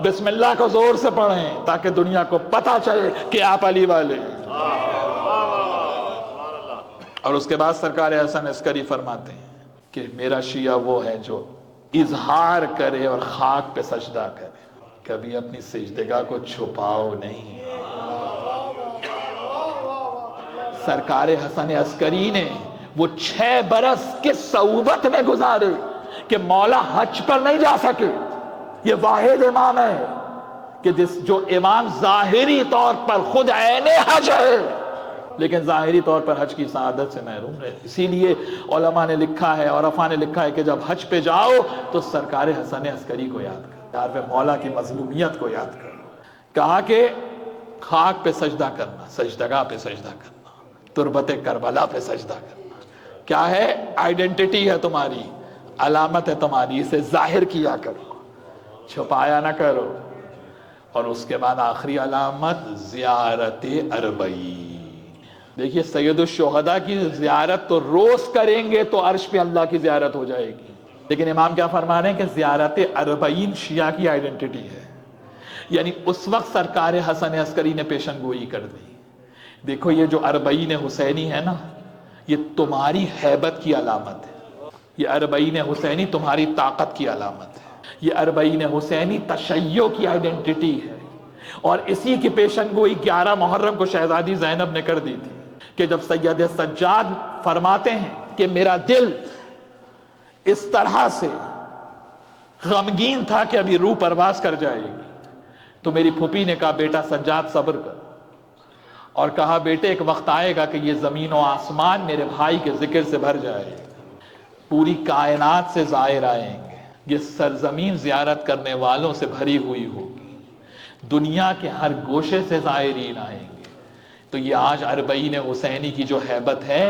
بسم اللہ کو زور سے پڑھیں تاکہ دنیا کو پتہ چلے کہ آپ علی والے ہیں۔ اور اس کے بعد سرکار حسن عسکری فرماتے ہیں کہ میرا شیعہ وہ ہے جو اظہار کرے اور خاک پہ سجدہ کرے، کبھی اپنی سجدگاہ کو چھپاؤ نہیں۔ سرکار حسن عسکری نے وہ 6 برس کے صعوبت میں گزارے کہ مولا حج پر نہیں جا سکے۔ یہ واحد امام ہے کہ جو امام ظاہری طور پر خود عین حج ہے لیکن ظاہری طور پر حج کی سعادت سے محروم رہے۔ اسی لیے علماء نے لکھا ہے، عرفاء نے لکھا ہے کہ جب حج پہ جاؤ تو سرکار حسن عسکری کو یاد کرو، یار پہ مولا کی مظلومیت کو یاد کرو۔ کہا کہ خاک پہ سجدہ کرنا، سجدگاہ پہ سجدہ کرنا، تربت کربلا پہ سجدہ کرنا، کیا ہے؟ آئیڈینٹی ہے تمہاری، علامت ہے تمہاری، اسے ظاہر کیا کرو، چھپایا نہ کرو۔ اور اس کے بعد آخری علامت زیارت اربعین۔ دیکھیے سید الشہداء کی زیارت تو روز کریں گے تو عرش پہ اللہ کی زیارت ہو جائے گی، لیکن امام کیا فرما رہے ہیں کہ زیارت اربعین شیعہ کی آئیڈینٹی ہے، یعنی اس وقت سرکار حسن عسکری نے پیشن گوئی کر دی۔ دیکھو یہ جو اربعین حسینی ہے نا، یہ تمہاری ہیبت کی علامت ہے، یہ اربعین حسینی تمہاری طاقت کی علامت ہے، یہ اربعین حسینی تشیع کی آئیڈینٹی ہے۔ اور اسی کی پیشن گوئی 11 محرم کو شہزادی زینب نے کر دی تھی کہ جب سید سجاد فرماتے ہیں کہ میرا دل اس طرح سے غمگین تھا کہ ابھی روح پرواز کر جائے گی، تو میری پھوپھی نے کہا بیٹا سجاد صبر کر، اور کہا بیٹے ایک وقت آئے گا کہ یہ زمین و آسمان میرے بھائی کے ذکر سے بھر جائے، پوری کائنات سے زائر آئیں گے، یہ سرزمین زیارت کرنے والوں سے بھری ہوئی ہوگی، دنیا کے ہر گوشے سے زائرین آئیں گے۔ تو یہ آج اربعین حسینی کی جو ہیبت ہے،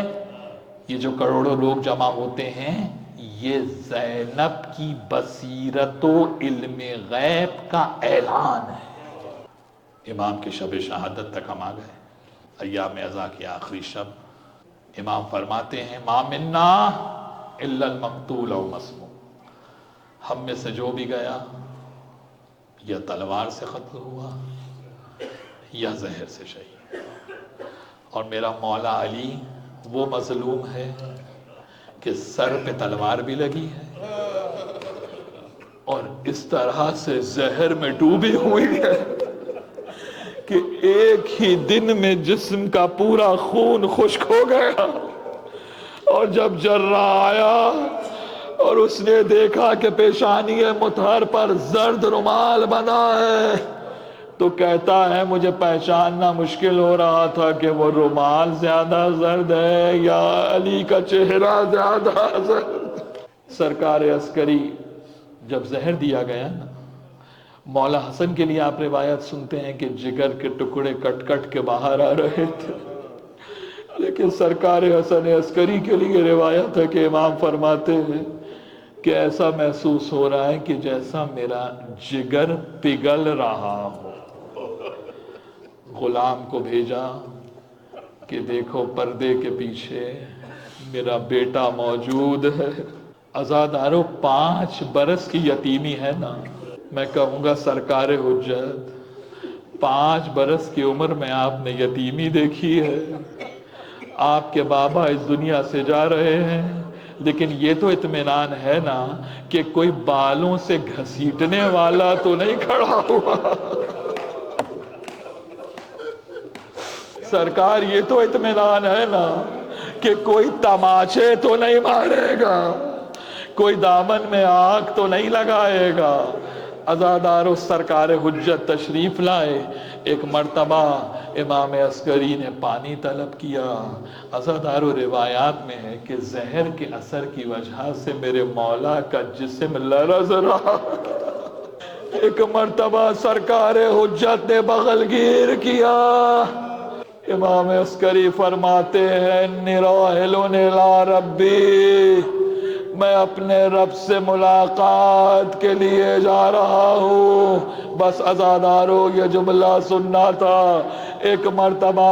یہ جو کروڑوں لوگ جمع ہوتے ہیں، یہ زینب کی بصیرت و علم غیب کا اعلان ہے۔ امام کی شب شہادت تک ہم آ گئے، ایام عزا کی آخری شب۔ امام فرماتے ہیں ما منا الا المقتول او مسموم، ہم میں سے جو بھی گیا یا تلوار سے قتل ہوا یا زہر سے شہید، اور میرا مولا علی وہ مظلوم ہے کہ سر پہ تلوار بھی لگی ہے اور اس طرح سے زہر میں ڈوبی ہوئی ہے کہ ایک ہی دن میں جسم کا پورا خون خشک ہو گیا۔ اور جب جراح آیا اور اس نے دیکھا کہ پیشانی مطہر پر زرد رومال بنا ہے تو کہتا ہے مجھے پہچاننا مشکل ہو رہا تھا کہ وہ رومال زیادہ زرد ہے یا علی کا چہرہ زیادہ زرد۔ سرکار عسکری جب زہر دیا گیا نا، مولا حسن کے لیے آپ روایت سنتے ہیں کہ جگر کے ٹکڑے کٹ کٹ کے باہر آ رہے تھے، لیکن سرکار حسن عسکری کے لیے روایت ہے کہ امام فرماتے ہیں کہ ایسا محسوس ہو رہا ہے کہ جیسا میرا جگر پگھل رہا ہو۔ غلام کو بھیجا کہ دیکھو پردے کے پیچھے میرا بیٹا موجود ہے۔ عزادارو 5 برس کی یتیمی ہے نا، میں کہوں گا سرکار حجت 5 برس کی عمر میں آپ نے یتیمی دیکھی ہے۔ آپ کے بابا اس دنیا سے جا رہے ہیں، لیکن یہ تو اطمینان ہے نا کہ کوئی بالوں سے گھسیٹنے والا تو نہیں کھڑا ہوا۔ سرکار یہ تو اطمینان ہے نا کہ کوئی تماچے تو نہیں مارے گا، کوئی دامن میں آگ تو نہیں لگائے گا۔ عزادارو سرکار حجت تشریف لائے۔ ایک مرتبہ امام عسکری نے پانی طلب کیا۔ عزادارو روایات میں ہے کہ زہر کے اثر کی وجہ سے میرے مولا کا جسم لرز رہا۔ ایک مرتبہ سرکار حجت نے بغل گیر کیا۔ امام عسکری فرماتے ہیں انی راحل الی ربی، میں اپنے رب سے ملاقات کے لیے جا رہا ہوں۔ بس عزادارو یہ جملہ سننا تھا۔ ایک مرتبہ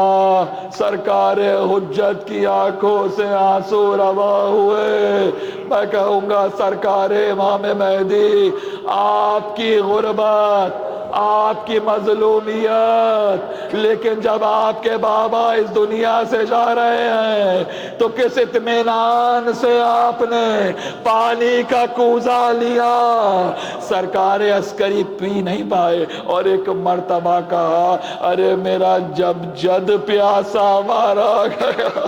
سرکار حجت کی آنکھوں سے آنسو روا ہوئے۔ میں کہوں گا سرکار امام مہدی، آپ کی غربت، آپ کی مظلومیت، لیکن جب آپ کے بابا اس دنیا سے جا رہے ہیں تو کس اطمینان سے آپ نے پانی کا کوزہ لیا۔ سرکار عسکری پی نہیں پائے اور ایک مرتبہ کہا ارے میرا جب جد پیاسا مارا گیا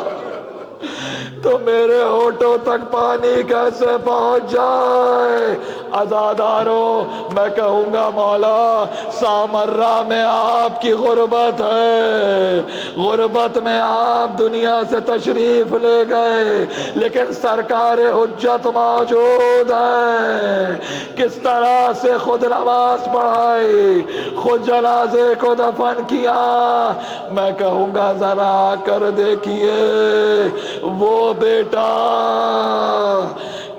تو میرے ہونٹوں تک پانی کیسے پہنچ جائے۔ عزادارو میں کہوں گا مولا سامرہ میں آپ کی غربت ہے، غربت میں آپ دنیا سے تشریف لے گئے، لیکن سرکار حجت موجود ہے۔ کس طرح سے خود نماز پڑھائی، خود جنازے کو دفن کیا۔ میں کہوں گا ذرا آ کر دیکھیے وہ بیٹا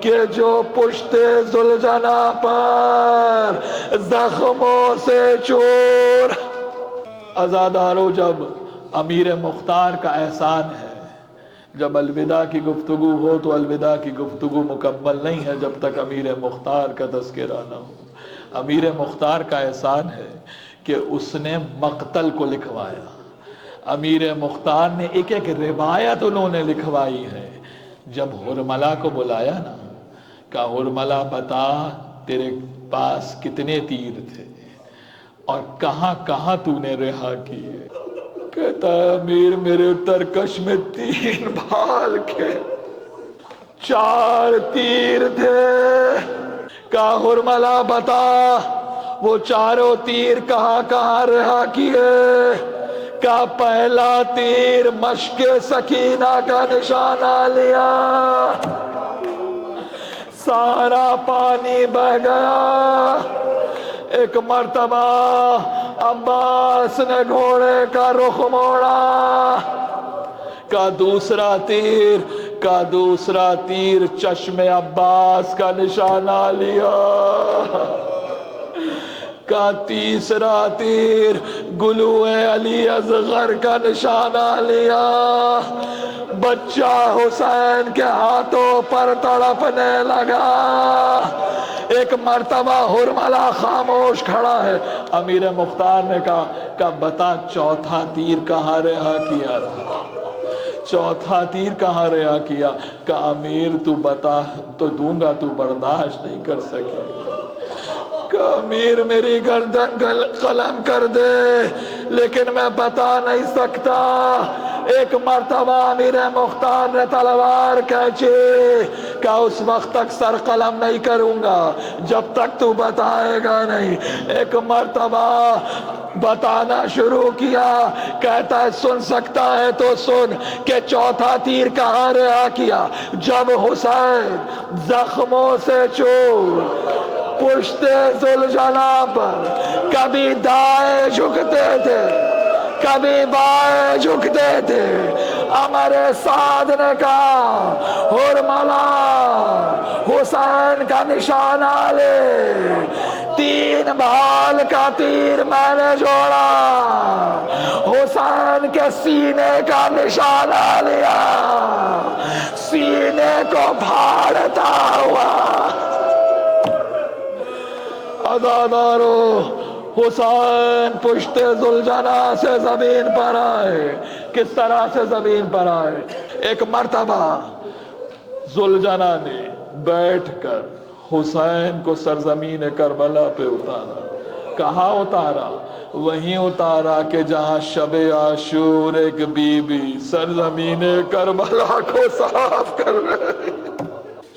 کہ جو پشت ذوالجنا پر زخموں سے چور۔ عزادارو جب امیر مختار کا احسان ہے، جب الوداع کی گفتگو ہو تو الوداع کی گفتگو مکمل نہیں ہے جب تک امیر مختار کا تذکرہ نہ ہو۔ امیر مختار کا احسان ہے کہ اس نے مقتل کو لکھوایا۔ امیر مختار نے ایک ایک روایت انہوں نے لکھوائی ہے۔ جب ہرملہ کو بلایا نا، کہا ہرملہ بتا تیرے پاس کتنے تیر تھے اور کہاں کہاں تو نے رہا کیے۔ کہتا ہے امیر میرے ترکش میں 3 بھال کے 4 تیر تھے۔ کہا ہرملہ بتا وہ 4 تیر کہاں کہاں رہا کیے۔ کا پہلا تیر مشک سکینہ کا نشانہ لیا، سارا پانی بہہ گیا۔ ایک مرتبہ عباس نے گھوڑے کا رخ موڑا۔ کا دوسرا تیر چشم عباس کا نشانہ لیا۔ کا تیسرا تیر گلو علی اصغر کا نشانہ لیا۔ بچہ حسین کے ہاتھوں پر تڑپنے لگا۔ ایک مرتبہ ہرملہ خاموش کھڑا ہے۔ امیر مختار نے کہا بتا چوتھا تیر کہاں رہا کیا تھا، چوتھا تیر کہاں رہا کیا۔ کہا امیر تو بتا تو دوں گا، تو برداشت نہیں کر سکے۔ کہ امیر میری گردن قلم کر دے لیکن میں بتا نہیں سکتا۔ ایک مرتبہ امیر مختار نے تلوار کھینچی، کہ اس وقت تک سر قلم نہیں کروں گا جب تک تو بتائے گا نہیں۔ ایک مرتبہ بتانا شروع کیا، کہتا ہے سن سکتا ہے تو سن کہ چوتھا تیر کہاں رہا کیا۔ جب حسین زخموں سے چور پشت زلجنا پر کبھی دائیں جھکتے تھے کبھی بائیں جھکتے تھے. امر سعد نے کہا حرملا حسین کا نشانہ لے. 3 بھال کا تیر میں نے جوڑا, حسین کے سینے کا نشانہ لیا, سینے کو پھاڑتا ہوا. عزادارو, حسین پشت زلجنا سے زمین پر آئے. کس طرح سے زمین پر آئے؟ ایک مرتبہ زلجنا نے بیٹھ کر حسین کو سرزمین کربلا پہ اتارا. کہاں اتارا؟ وہیں اتارا کہ جہاں شب عاشور ایک بی بی سرزمین کربلا کو صاف کر رہی.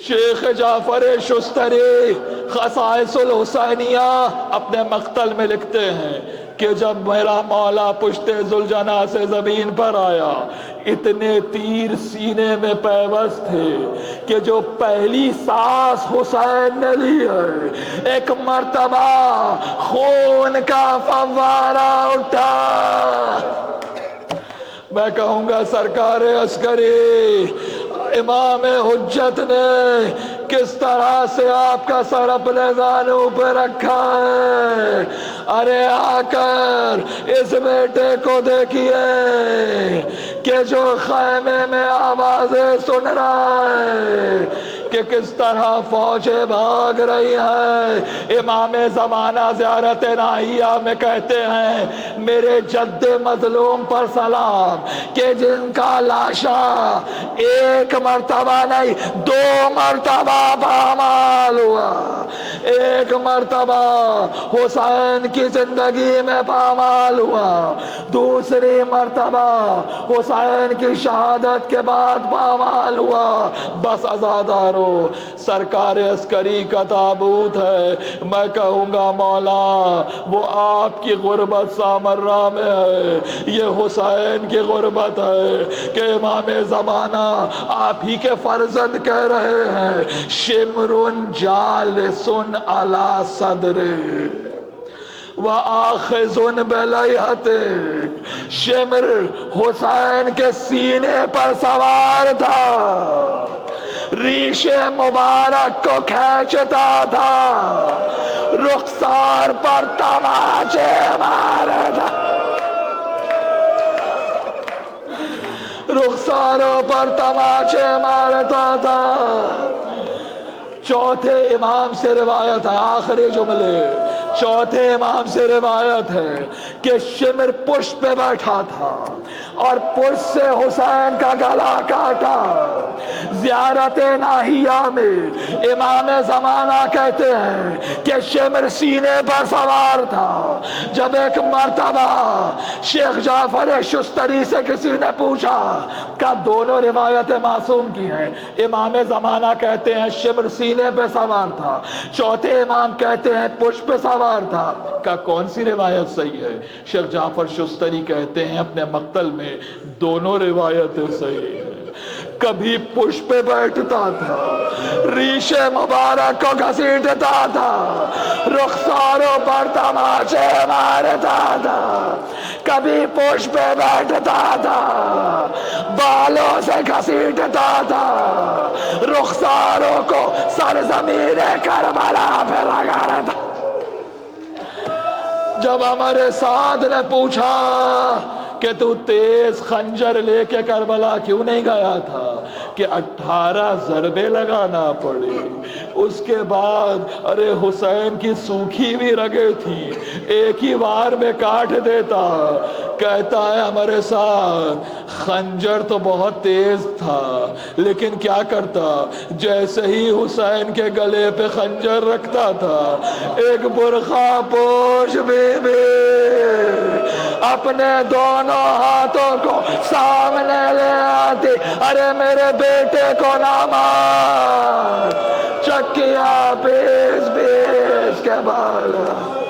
شیخ جعفر شستری خصائص الحسینیہ اپنے مقتل میں لکھتے ہیں کہ جب میرا مولا پشت زلجنا سے زمین پر آیا, اتنے تیر سینے میں پیوست تھے کہ جو پہلی سانس حسین نے لی ہے, ایک مرتبہ خون کا فوارہ اٹھا. میں کہوں گا سرکار عسکری امام حجت نے کس طرح سے آپ کا سر اپنے زانوں پہ رکھا ہے. ارے آ کر اس بیٹے کو دیکھیے کہ جو خیمے میں آوازیں سن رہا ہے کہ کس طرح فوجیں بھاگ رہی ہیں. امام زمانہ زیارت ناہیہ میں کہتے ہیں میرے جد مظلوم پر سلام کہ جن کا لاشا ایک مرتبہ نہیں 2 مرتبہ پامال ہوا. ایک مرتبہ حسین کی زندگی میں پامال ہوا, دوسری مرتبہ حسین کی شہادت کے بعد پامال ہوا. بس عزادارو, سرکار عسکری کا تابوت ہے. میں کہوں گا مولا وہ آپ کی غربت سامرہ میں ہے, یہ حسین کی غربت ہے کہ امام زمانہ آپ ہی کے فرزند کہہ رہے ہیں شمرن جالسن علی صدرے وآخذن بلیہتک. شمر حسین کے سینے پر سوار تھا, ریش مبارک کو کھینچتا تھا, رخسار پر تماچے مارتا, رخساروں پر تماچے مارتا تھا. چوتھے امام سے روایت ہے, آخری جملے چوتھے امام سے روایت ہے کہ شمر پشت پہ بیٹھا تھا اور پشت سے حسین کا گلا کاٹا. زیارت ناہیہ میں امام زمانہ کہتے ہیں کہ شمر سینے پر سوار تھا. جب ایک مرتبہ شیخ جعفر شستری سے کسی نے پوچھا کہ دونوں روایتیں معصوم کی ہیں, امام زمانہ کہتے ہیں شمر سینے پہ سوار تھا, چوتھے امام کہتے ہیں پشت پہ سوار تھا, کہ کون سی روایت صحیح ہے؟ شیخ جعفر شستری کہتے ہیں اپنے مقتل میں دونوں روایتیں صحیح ہیں. کبھی پشت پہ بیٹھتا تھا, ریش مبارک کو گھسیٹتا تھا, رخساروں پر تماچے مارتا تھا. کبھی پشت پہ بیٹھتا تھا, بالوں سے گھسیٹتا تھا, رخساروں کو سرزمین کربلا پہ لگا تھا. جب ہمارے سعد نے پوچھا کہ تو تیز خنجر لے کے کربلا کیوں نہیں گیا تھا, کہ 18 ضربیں لگانا پڑی. اس کے بعد ارے حسین کی سوکھی بھی رگیں تھی, ایک ہی وار میں کاٹ دیتا. کہتا ہے ہمارے ساتھ خنجر تو بہت تیز تھا لیکن کیا کرتا, جیسے ہی حسین کے گلے پہ خنجر رکھتا تھا ایک برقع پوش بی بی اپنے دونوں ہاتھوں کو سامنے لے آتی, ارے میرے بیٹے کو نہ مار, چکیا پیس پیس کے بالا